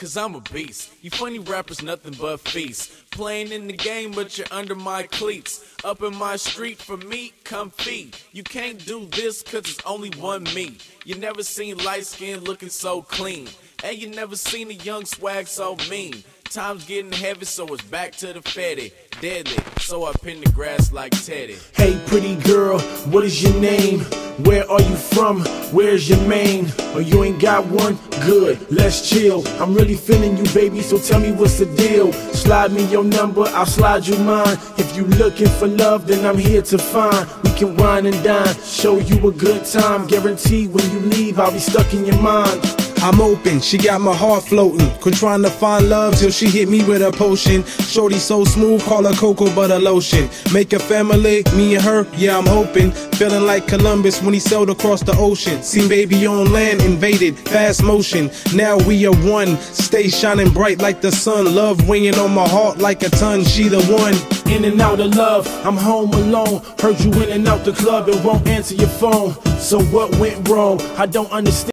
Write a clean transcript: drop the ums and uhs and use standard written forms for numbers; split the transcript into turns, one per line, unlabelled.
cause I'm a beast. You funny rappers, nothing but feasts. Playing in the game, but you're under my cleats. Up in my street, for me, come feed. You can't do this, cause it's only one me. You never seen light skin looking so clean. And you never seen a young swag so mean. Time's getting heavy, so it's back to the fetty. Deadly, so I pin the grass like Teddy.
Hey pretty girl, what is your name? Where are you from? Where's your mane? Or you ain't got one? Good, let's chill. I'm really feeling you, baby, so tell me what's the deal. Slide me your number, I'll slide you mine. If you looking for love, then I'm here to find. We can wine and dine, show you a good time. Guarantee when you leave, I'll be stuck in your mind.
I'm open, she got my heart floating. Quit trying to find love till she hit me with a potion. Shorty so smooth, call her cocoa butter lotion. Make a family, me and her, yeah I'm hoping. Feeling like Columbus when he sailed across the ocean. Seen baby on land, invaded, fast motion. Now we are one, stay shining bright like the sun. Love weighing on my heart like a ton, she the one.
In and out of love, I'm home alone. Heard you in and out the club and won't answer your phone. So what went wrong? I don't understand.